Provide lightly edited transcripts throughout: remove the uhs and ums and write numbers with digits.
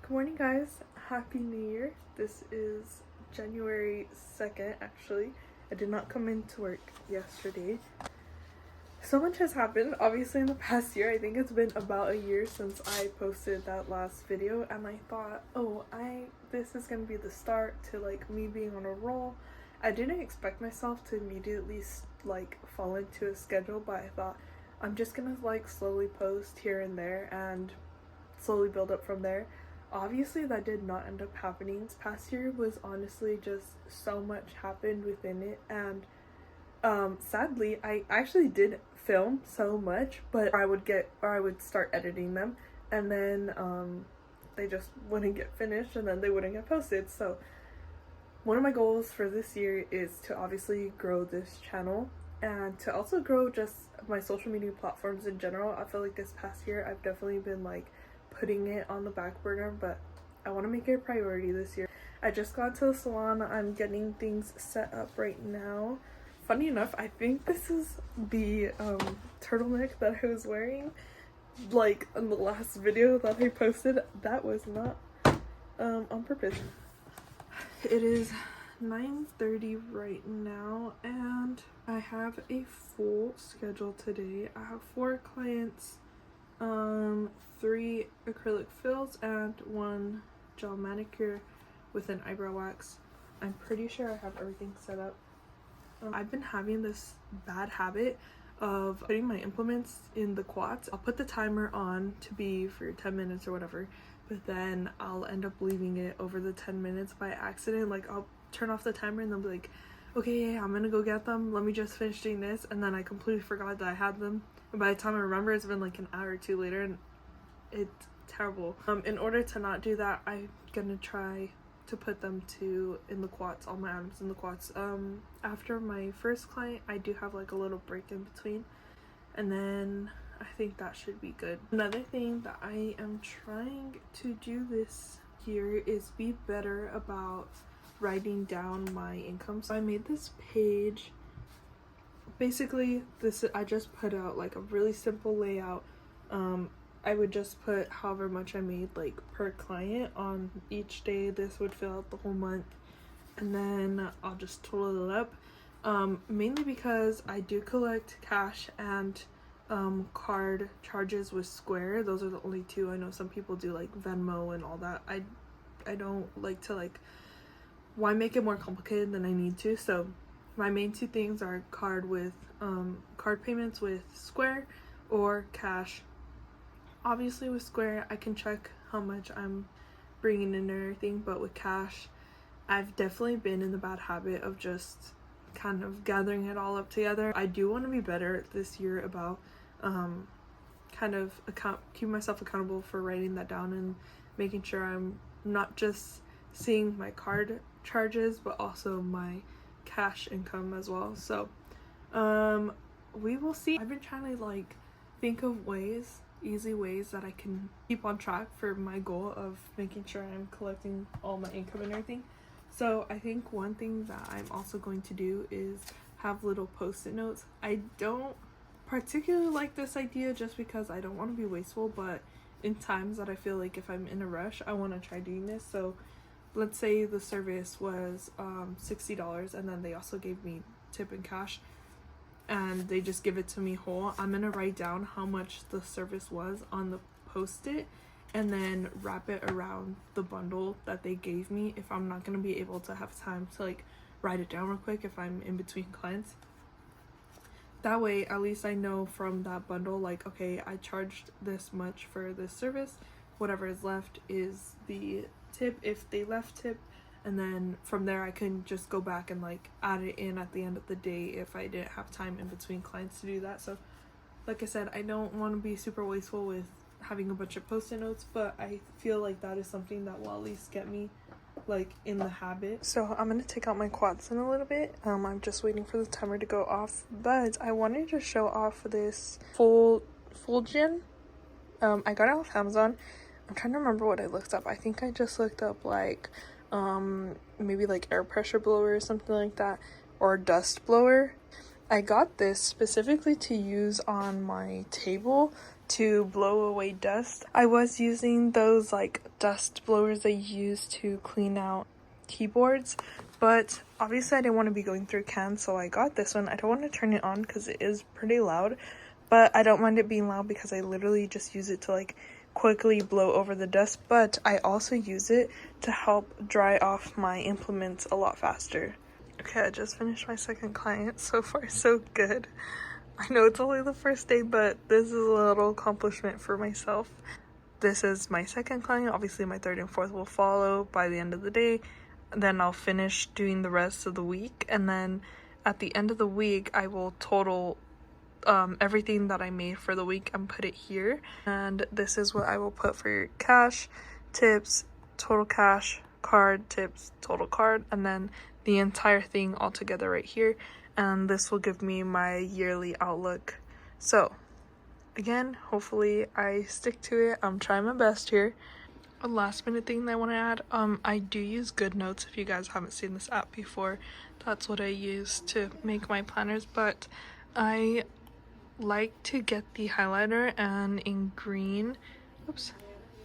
Good morning, guys. Happy New Year. This is January 2nd, actually. I did not come into work yesterday. So much has happened, obviously, in the past year. I think it's been about a year since I posted that last video, and I thought, this is gonna be the start to like me being on a roll. I didn't expect myself to immediately like fall into a schedule, but I thought I'm just gonna like slowly post here and there and slowly build up from there. Obviously that did not end up happening. This past year was honestly just so much happened within it, and sadly I actually did film so much, but I would start editing them, and then they just wouldn't get finished, and then they wouldn't get posted. So one of my goals for this year is to obviously grow this channel and to also grow just my social media platforms in general. I feel like this past year I've definitely been like putting it on the back burner, but I want to make it a priority this year. I just got to the salon. I'm getting things set up right now. Funny enough, I think this is the turtleneck that I was wearing like in the last video that I posted. That was not on purpose. It is 9:30 right now, and I have a full schedule today. I have 4 clients, 3 acrylic fills, and 1 gel manicure with an eyebrow wax. I'm pretty sure I have everything set up. I've been having this bad habit of putting my implements in the quads. I'll put the timer on to be for 10 minutes or whatever, but then I'll end up leaving it over the 10 minutes by accident. Like, I'll turn off the timer and then be like, okay, I'm gonna go get them, let me just finish doing this, and then I completely forgot that I had them, and by the time I remember, it's been like an hour or 2 later, and it's terrible. In order to not do that, I'm gonna try to put them in the quads, all my items in the quads. After my first client, I do have like a little break in between, and then I think that should be good. Another thing that I am trying to do this year is be better about writing down my income. So I made this page. Basically, I just put out like a really simple layout. I would just put however much I made like per client on each day. This would fill out the whole month, and then I'll just total it up. Mainly because I do collect cash and card charges with Square. Those are the only 2. I know some people do like Venmo and all that. I don't like to like, why make it more complicated than I need to? So my main 2 things are card payments with Square or cash. Obviously with Square I can check how much I'm bringing in and everything, but with cash I've definitely been in the bad habit of just kind of gathering it all up together. I do want to be better this year about kind of keep myself accountable for writing that down and making sure I'm not just seeing my card charges but also my cash income as well. So we will see. I've been trying to like think of easy ways that I can keep on track for my goal of making sure I'm collecting all my income and everything. So I think one thing that I'm also going to do is have little post-it notes. I don't particularly like this idea just because I don't want to be wasteful, but in times that I feel like if I'm in a rush, I want to try doing this. So let's say the service was $60, and then they also gave me tip and cash, and they just give it to me whole. I'm gonna write down how much the service was on the post-it and then wrap it around the bundle that they gave me if I'm not gonna be able to have time to like write it down real quick if I'm in between clients. That way at least I know from that bundle, like, okay, I charged this much for this service, whatever is left is the tip if they left tip, and then from there I can just go back and like add it in at the end of the day if I didn't have time in between clients to do that. So like I said, I don't want to be super wasteful with having a bunch of post-it notes, but I feel like that is something that will at least get me like in the habit. So I'm gonna take out my quads in a little bit. I'm just waiting for the timer to go off, but I wanted to show off this full gin. I got it off Amazon. I'm trying to remember what I looked up. I think I just looked up like maybe like air pressure blower or something like that, or dust blower. I got this specifically to use on my table to blow away dust. I was using those like dust blowers they use to clean out keyboards, but obviously I didn't want to be going through cans, so I got this one. I don't want to turn it on because it is pretty loud, but I don't mind it being loud because I literally just use it to like quickly blow over the dust, but I also use it to help dry off my implements a lot faster. Okay, I just finished my second client. So far so good. I know it's only the first day, but this is a little accomplishment for myself. This is my second client. Obviously my third and fourth will follow by the end of the day. Then I'll finish doing the rest of the week, and then at the end of the week I will total everything that I made for the week and put it here. And this is what I will put for your cash, tips, total cash, card, tips, total card, and then the entire thing all together right here. And this will give me my yearly outlook. So again, hopefully I stick to it. I'm trying my best here. A last minute thing that I want to add, I do use GoodNotes. If you guys haven't seen this app before, that's what I use to make my planners. But I like to get the highlighter, and in green,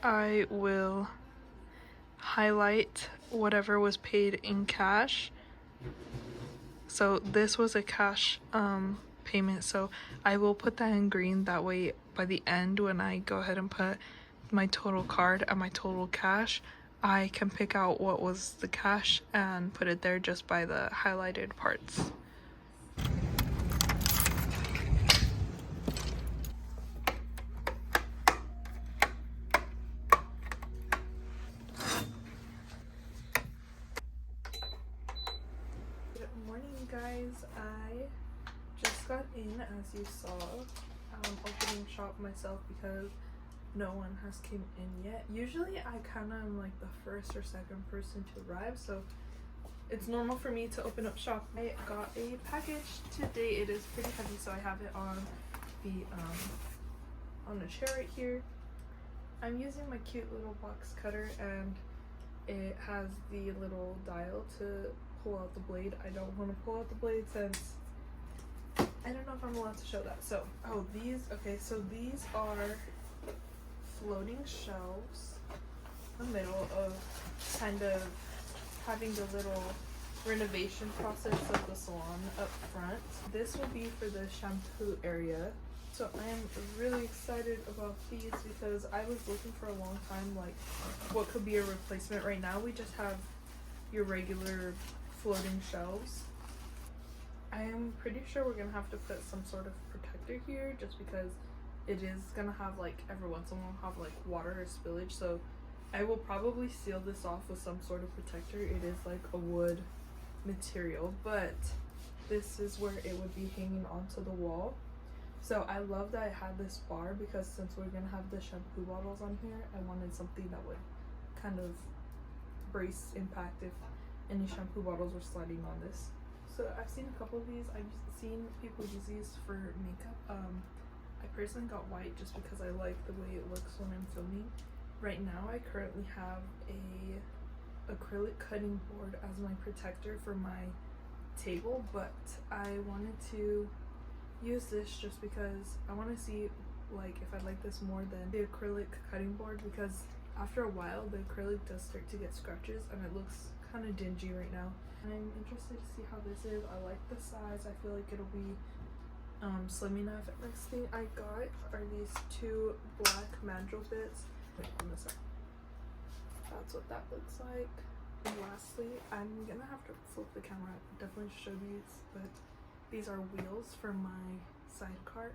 I will highlight whatever was paid in cash. So this was a cash payment, so I will put that in green. That way by the end, when I go ahead and put my total card and my total cash, I can pick out what was the cash and put it there just by the highlighted parts. Guys, I just got in, as you saw. Opening shop myself because no one has came in yet. Usually I kind of am like the first or second person to arrive, so it's normal for me to open up shop. I got a package today. It is pretty heavy, so I have it on the chair right here. I'm using my cute little box cutter, and it has the little dial to pull out the blade. I don't want to pull out the blade since I don't know if I'm allowed to show that. So, these are floating shelves in the middle of kind of having the little renovation process of the salon up front. This will be for the shampoo area. So I am really excited about these because I was looking for a long time like what could be a replacement. Right now we just have your regular floating shelves. I am pretty sure we're gonna have to put some sort of protector here just because it is gonna have like every once in a while have like water or spillage, so I will probably seal this off with some sort of protector. It is like a wood material, but this is where it would be hanging onto the wall. So I love that I had this bar because since we're gonna have the shampoo bottles on here, I wanted something that would kind of brace impact if any shampoo bottles were sliding on this. So I've seen a couple of these. I've seen people use these for makeup. I personally got white just because I like the way it looks when I'm filming. Right now I currently have a acrylic cutting board as my protector for my table, but I wanted to use this just because I want to see like if I like this more than the acrylic cutting board, because after a while the acrylic does start to get scratches and it looks kind of dingy right now. And I'm interested to see how this is. I like the size. I feel like it'll be slim enough. Next thing I got are these two black mandrel bits. Wait, on this side. That's what that looks like. And lastly, I'm gonna have to flip the camera. I definitely show these, but these are wheels for my sidecar.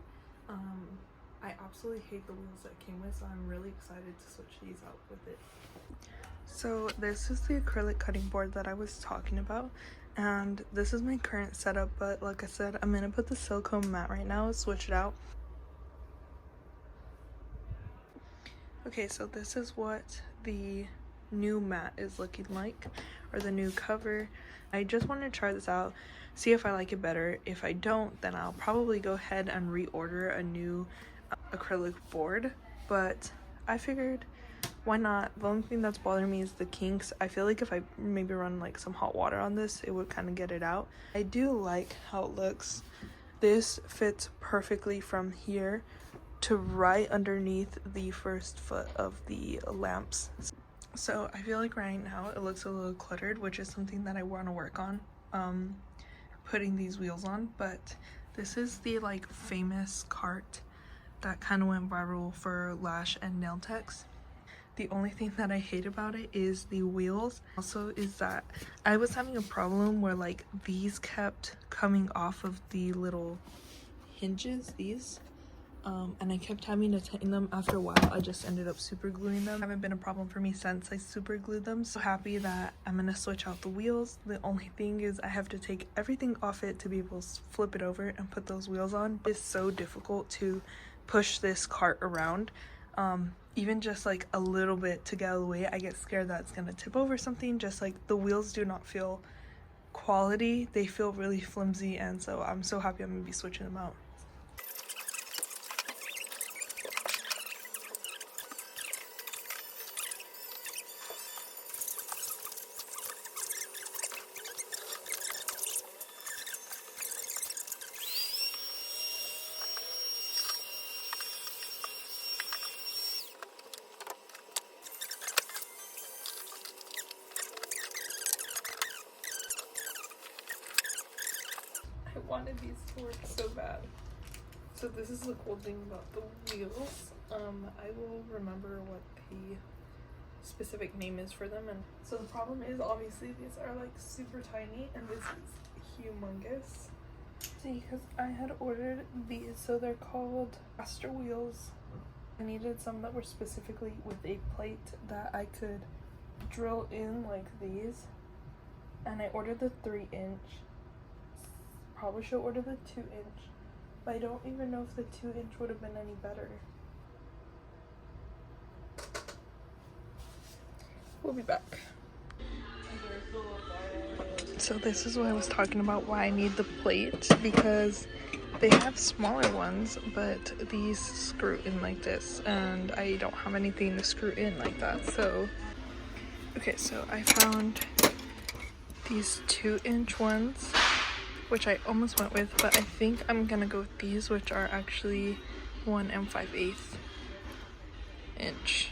I absolutely hate the wheels that it came with, so I'm really excited to switch these out with it. So this is the acrylic cutting board that I was talking about, and this is my current setup, but like I said, I'm gonna put the silicone mat right now and switch it out. Okay, so this is what the new mat is looking like, or the new cover. I just want to try this out, see if I like it better. If I don't, then I'll probably go ahead and reorder a new acrylic board, but I figured why not? The only thing that's bothering me is the kinks. I feel like if I maybe run like some hot water on this, it would kind of get it out. I do like how it looks. This fits perfectly from here to right underneath the first foot of the lamps. So I feel like right now it looks a little cluttered, which is something that I want to work on, putting these wheels on. But this is the like famous cart that kind of went viral for lash and nail techs. The only thing that I hate about it is the wheels. Also is that I was having a problem where like these kept coming off of the little hinges, these. And I kept having to tighten them. After a while I just ended up super gluing them. Haven't been a problem for me since I super glued them. So happy that I'm gonna switch out the wheels. The only thing is I have to take everything off it to be able to flip it over and put those wheels on. It's so difficult to push this cart around. Even just like a little bit to get out of the way, I get scared that it's gonna tip over something. Just like the wheels do not feel quality, they feel really flimsy, and so I'm so happy I'm gonna be switching them out. I wanted these to work so bad. So this is the cool thing about the wheels. I will remember what the specific name is for them. And so the problem is obviously these are like super tiny and this is humongous. See, because I had ordered these, so they're called caster wheels. I needed some that were specifically with a plate that I could drill in like these. And I ordered the 3-inch. Probably should order the 2-inch, but I don't even know if the 2-inch would have been any better. We'll be back. So this is what I was talking about, why I need the plate, because they have smaller ones, but these screw in like this, and I don't have anything to screw in like that. So okay, so I found these 2-inch ones, which I almost went with, but I think I'm gonna go with these, which are actually 1 5/8 inch.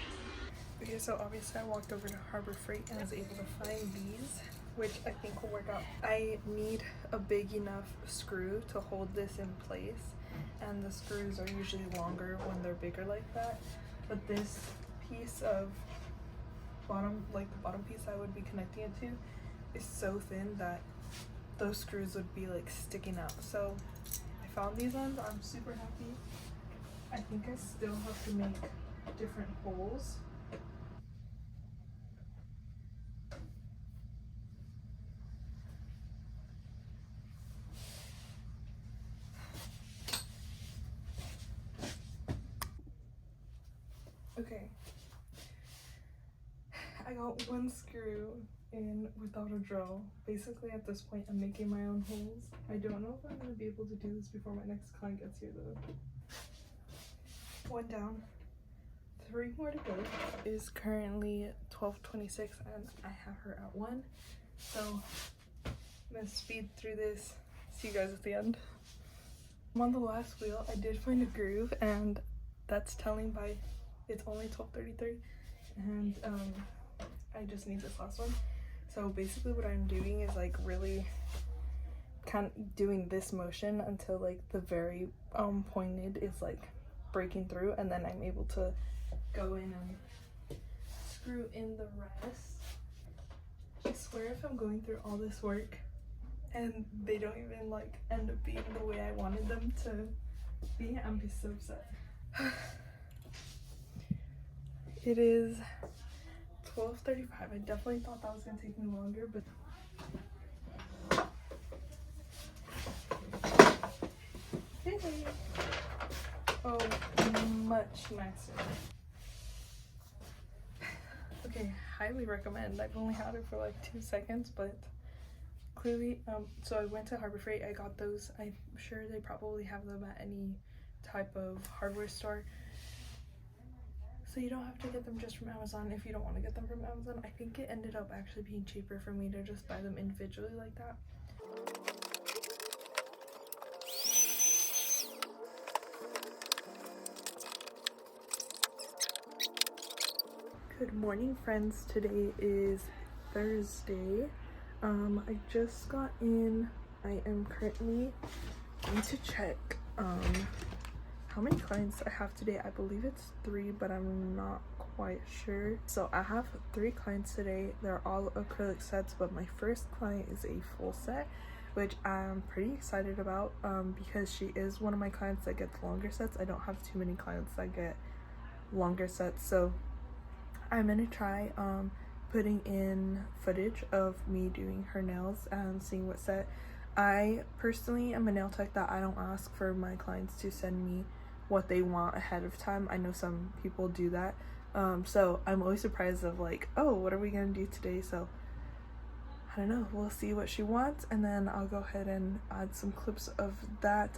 Okay, so obviously I walked over to Harbor Freight and I was able to find these, which I think will work out. I need a big enough screw to hold this in place, and the screws are usually longer when they're bigger like that. But this piece of bottom, like the bottom piece I would be connecting it to, is so thin that those screws would be like sticking out. So I found these ones. I'm super happy. I think I still have to make different holes. Okay, I got one screw in without a drill. Basically at this point I'm making my own holes. I don't know if I'm going to be able to do this before my next client gets here though. One down, 3 more to go. It is currently 12:26 and I have her at 1, so I'm going to speed through this. See you guys at the end. I'm on the last wheel. I did find a groove, and that's telling by it's only 12:33, and I just need this last one. So basically what I'm doing is like really kind of doing this motion until like the very pointed is like breaking through, and then I'm able to go in and screw in the rest. I swear if I'm going through all this work and they don't even like end up being the way I wanted them to be, I'm be so upset. It is 12:35. I definitely thought that was gonna take me longer, but hey. Oh, much nicer. Okay, highly recommend. I've only had it for like 2 seconds, but clearly, so I went to Harbor Freight. I got those. I'm sure they probably have them at any type of hardware store. So you don't have to get them just from Amazon if you don't want to get them from Amazon. I think it ended up actually being cheaper for me to just buy them individually like that. Good morning, friends. Today is Thursday. I just got in. I am currently going to check how many clients I have today. I believe it's 3, but I'm not quite sure. So I have 3 clients today. They're all acrylic sets, but my first client is a full set, which I'm pretty excited about because she is one of my clients that gets longer sets. I don't have too many clients that get longer sets, so I'm gonna try putting in footage of me doing her nails and seeing what set. I personally am a nail tech that I don't ask for my clients to send me what they want ahead of time. I know some people do that, so I'm always surprised of like, oh, what are we gonna do today? So I don't know, we'll see what she wants, and then I'll go ahead and add some clips of that.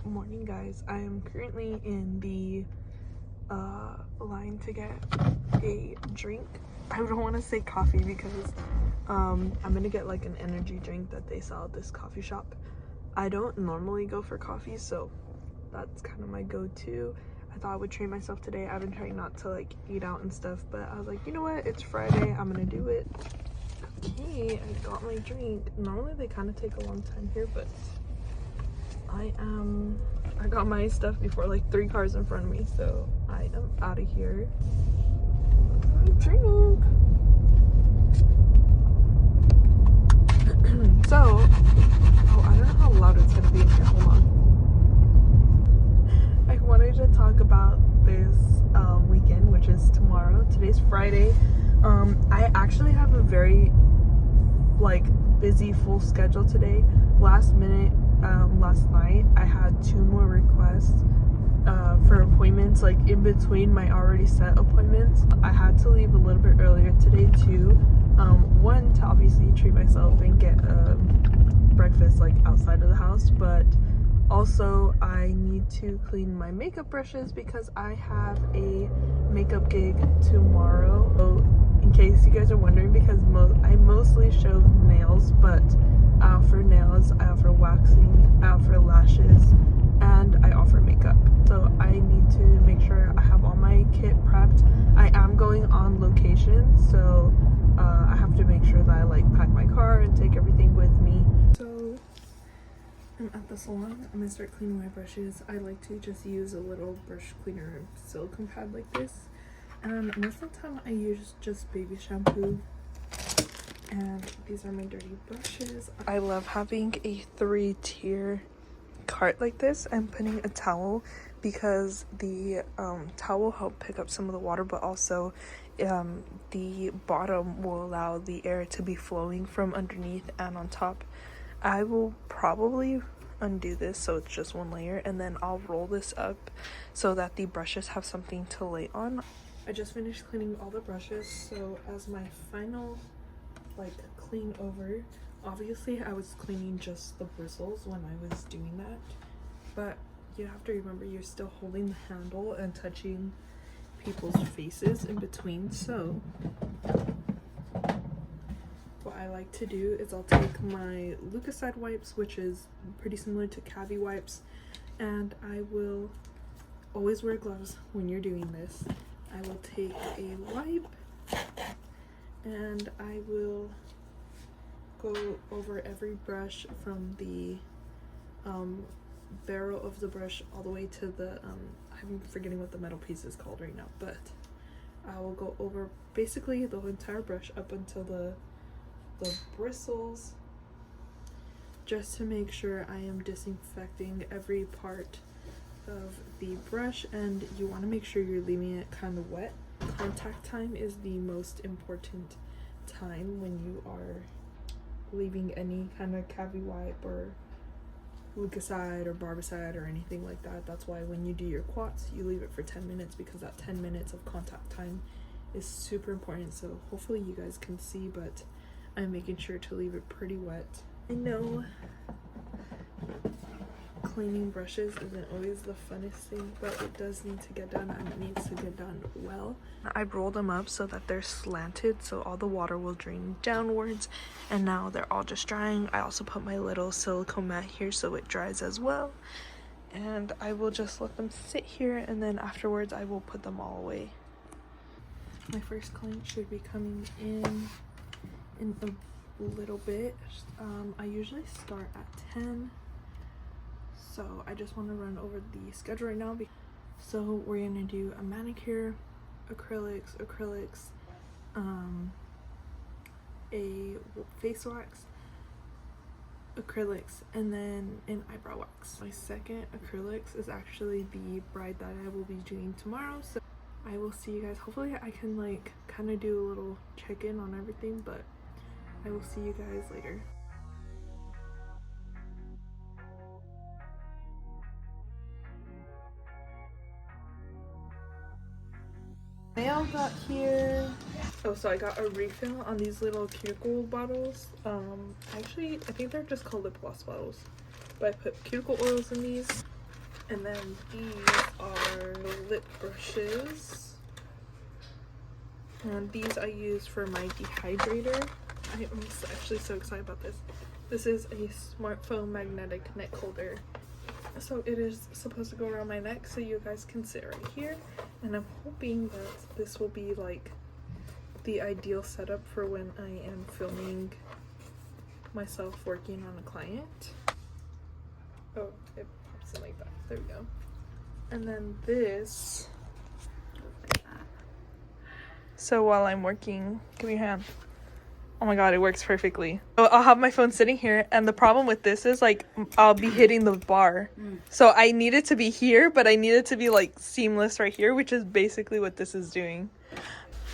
Morning, guys. I am currently in the line to get a drink. I don't want to say coffee because I'm gonna get like an energy drink that they sell at this coffee shop. I don't normally go for coffee, so that's kind of my go-to. I thought I would treat myself today. I've been trying not to like eat out and stuff, but I was like, you know what, it's Friday, I'm gonna do it. Okay, I got my drink. Normally they kind of take a long time here, but I got my stuff before like 3 cars in front of me, so I am out of here. Drink. So, oh, I don't know how loud it's gonna be in here. Hold on. I wanted to talk about this weekend, which is tomorrow. Today's Friday. I actually have a very like busy full schedule today. Last minute, last night I had 2 more requests for appointments, like in between my already set appointments. I had to leave a little bit earlier today too. One, to obviously treat myself and get breakfast like outside of the house, but also I need to clean my makeup brushes because I have a makeup gig tomorrow. So in case you guys are wondering, because I mostly show nails, but I offer nails, I offer waxing, I offer lashes, and I offer makeup. So I need to make sure I have all my kit prepped. I am going on location, so I have to make sure that I like pack my car and take everything with me. So I'm at the salon. I'm gonna start cleaning my brushes. I like to just use a little brush cleaner silicone pad like this, and most of the time I use just baby shampoo. And these are my dirty brushes. I love having a 3-tier cart like this and putting a towel, because the towel will help pick up some of the water, but also the bottom will allow the air to be flowing from underneath and on top. I will probably undo this so it's just 1 layer, and then I'll roll this up so that the brushes have something to lay on. I just finished cleaning all the brushes, so as my final like clean over, obviously I was cleaning just the bristles when I was doing that, but you have to remember you're still holding the handle and touching people's faces in between. So what I like to do is I'll take my Looksbynessa wipes, which is pretty similar to Cavi wipes, and I will always wear gloves when you're doing this. I will take a wipe and I will go over every brush from the barrel of the brush all the way to the I'm forgetting what the metal piece is called right now, but I will go over basically the entire brush up until the bristles, just to make sure I am disinfecting every part of the brush. And you want to make sure you're leaving it kind of wet. Contact time is the most important time when you are leaving any kind of Cavi wipe or Looksbynessa or Barbicide or anything like that. That's why when you do your quats, you leave it for 10 minutes, because that 10 minutes of contact time is super important. So hopefully you guys can see, but I'm making sure to leave it pretty wet. I know cleaning brushes isn't always the funnest thing, but it does need to get done, and it needs to get done well. I rolled them up so that they're slanted, so all the water will drain downwards, and now they're all just drying. I also put my little silicone mat here so it dries as well, and I will just let them sit here, and then afterwards I will put them all away. My first client should be coming in a little bit. I usually start at 10, so I just want to run over the schedule right now. So we're gonna do a manicure, acrylics, a face wax, acrylics, and then an eyebrow wax. My second acrylics is actually the bride that I will be doing tomorrow, so I will see you guys. Hopefully I can like kind of do a little check-in on everything, but I will see you guys later. Mail got here. Oh, so I got a refill on these little cuticle bottles. Actually, I think they're just called lip gloss bottles, but I put cuticle oils in these. And then these are lip brushes. And these I use for my dehydrator. I am actually so excited about this. This is a smartphone magnetic neck holder. So it is supposed to go around my neck so you guys can sit right here. And I'm hoping that this will be like the ideal setup for when I am filming myself working on a client. Oh, it pops in like that. There we go. And then this. So while I'm working, give me your hand. Oh my god, it works perfectly. So I'll have my phone sitting here, and the problem with this is like I'll be hitting the bar. So I need it to be here, but I need it to be like seamless right here, which is basically what this is doing.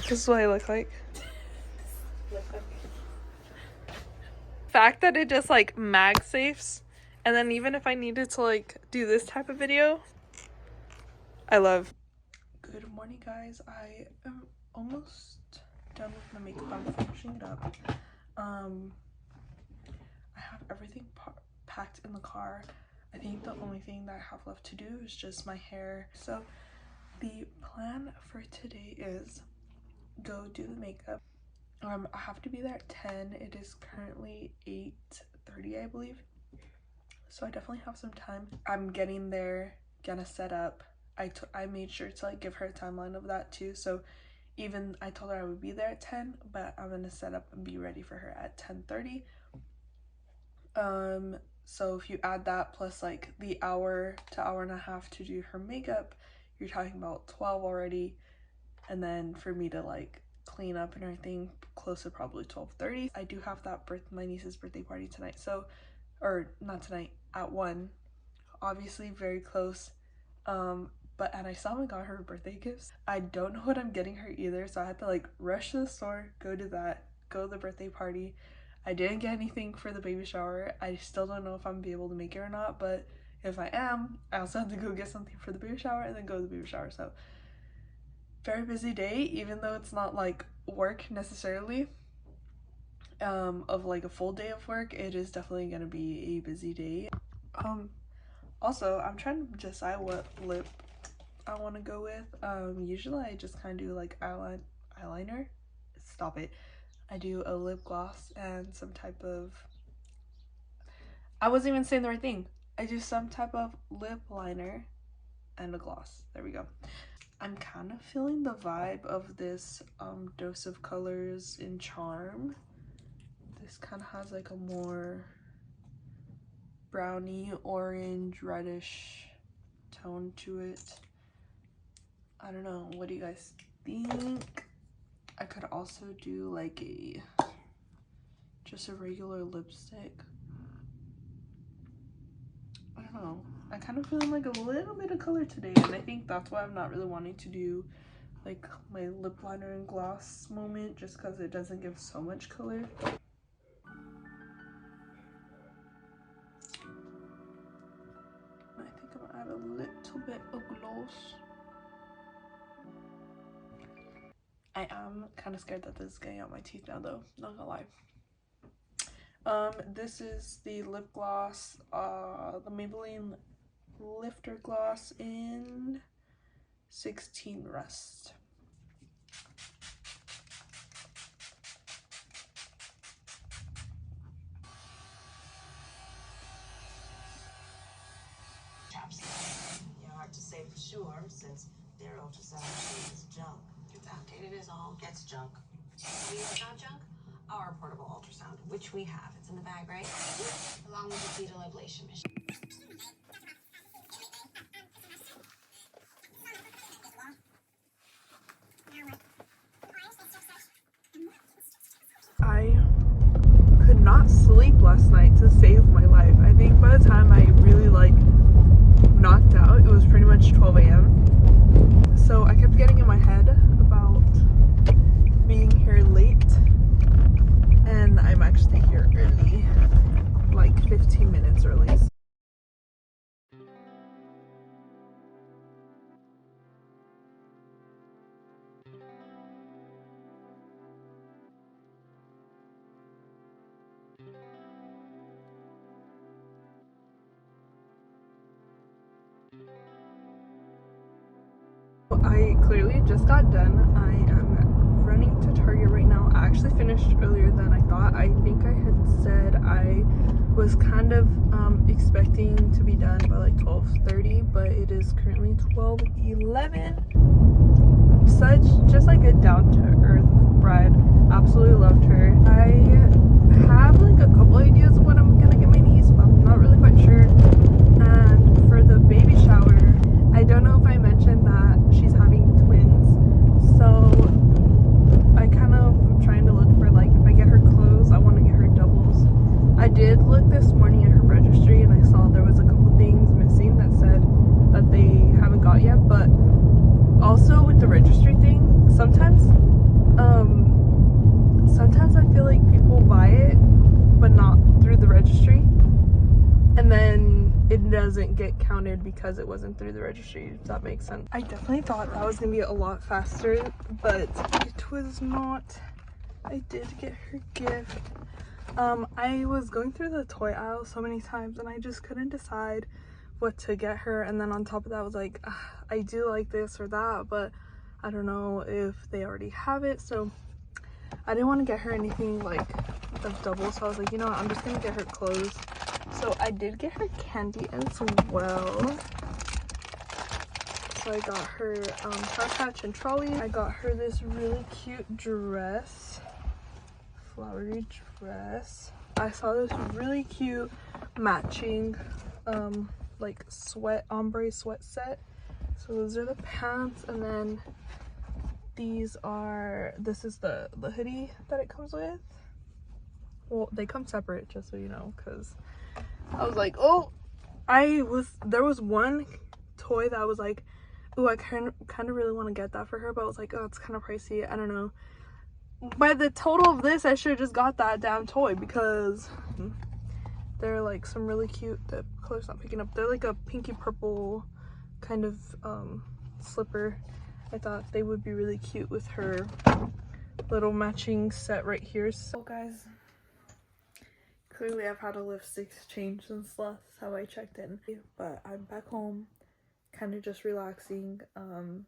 This is what I look like. Fact that it just like MagSafes, and then even if I needed to like do this type of video, I love. Good morning, guys. I am almost done with my makeup. I'm finishing it up. I have everything packed in the car. I think the only thing that I have left to do is just my hair. So the plan for today is go do the makeup. I have to be there at 10. It is currently 8:30, I believe. So I definitely have some time. I'm getting there, gonna set up. I made sure to like give her a timeline of that too. So even I told her I would be there at 10, but I'm gonna set up and be ready for her at 10:30. So if you add that plus like the hour to hour and a half to do her makeup, you're talking about 12 already. And then for me to like clean up and everything, close to probably 12:30. I do have that my niece's birthday party tonight, so, or not tonight, at 1. Obviously very close. And I still haven't got her birthday gifts. I don't know what I'm getting her either, so I had to like rush to the store, go to that, go to the birthday party. I didn't get anything for the baby shower. I still don't know if I'm gonna be able to make it or not, but if I am, I also have to go get something for the baby shower and then go to the baby shower. So very busy day, even though it's not like work necessarily, of like a full day of work. It is definitely gonna be a busy day. Also, I'm trying to decide what lip I want to go with. Usually I just kind of do like eyeliner. Stop it. I do a lip gloss and some type of, I wasn't even saying the right thing. I do some type of lip liner and a gloss. There we go. I'm kind of feeling the vibe of this Dose of Colors in Charm. This kind of has like a more brownie, orange, reddish tone to it. I don't know, what do you guys think? I could also do like just a regular lipstick. I don't know. I kind of feeling like a little bit of color today, and I think that's why I'm not really wanting to do like my lip liner and gloss moment, just because it doesn't give so much color. I think I'm gonna add a little bit of gloss. I am kind of scared that this is getting out my teeth now though, not gonna lie. This is the lip gloss, the Maybelline Lifter Gloss in 16 Rust. Yeah, hard to say for sure since their ultrasound is junk. It's outdated is all. It's junk. You know it's not junk? Our portable ultrasound, which we have. It's in the bag, right? Along with the fetal ablation machine. I could not sleep last night to save my life. I think by the time I really like knocked out, it was pretty much 12 a.m. So I kept getting in my head about being here late, and I'm actually here early, like 15 minutes early. I clearly just got done. I am running to Target right now. I actually finished earlier than I thought. I think I had said I was kind of expecting to be done by like 12:30, but it is currently 12:11. Such just like a down-to-earth bride. Absolutely loved her. I have like a couple ideas of what I'm gonna get my niece, but I'm not really quite sure. And for the baby shower, I don't know if I mentioned that she's having twins, so I kind of am trying to look for, like, if I get her clothes, I want to get her doubles. I did look this morning at her registry and I saw there was a couple things missing that said that they haven't got yet, but also with the registry thing, sometimes I feel like people buy it but not through the registry, and then it doesn't get counted because it wasn't through the registry, if that makes sense. I definitely thought that was gonna be a lot faster, but it was not. I did get her gift. I was going through the toy aisle so many times and I just couldn't decide what to get her, and then on top of that I was like, I do like this or that, but I don't know if they already have it, so I didn't want to get her anything like of double, so I was like, you know what, I'm just gonna get her clothes. So I did get her candy as well. So I got her Sour Patch and Trolley. I got her this really cute dress, flowery dress. I saw this really cute matching like sweat ombre sweat set. So those are the pants, and then this is the hoodie that it comes with. Well, they come separate, just so you know, because I was like, oh, there was one toy that I was like, oh, I kind of really want to get that for her, but I was like, oh, it's kind of pricey, I don't know. By the total of this, I should have just got that damn toy, because they're like some really cute, the color's not picking up, they're like a pinky purple kind of slipper. I thought they would be really cute with her little matching set right here. So guys, clearly I've had a lipstick change since last time I checked in, but I'm back home, kind of just relaxing and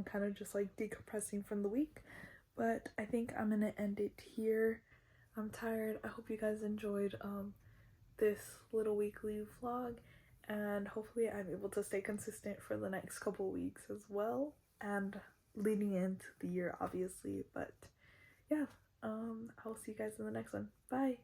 kind of just like decompressing from the week. But I think I'm gonna end it here. I'm tired. I hope you guys enjoyed this little weekly vlog, and hopefully I'm able to stay consistent for the next couple weeks as well, and leading into the year obviously. But yeah, I'll see you guys in the next one. Bye.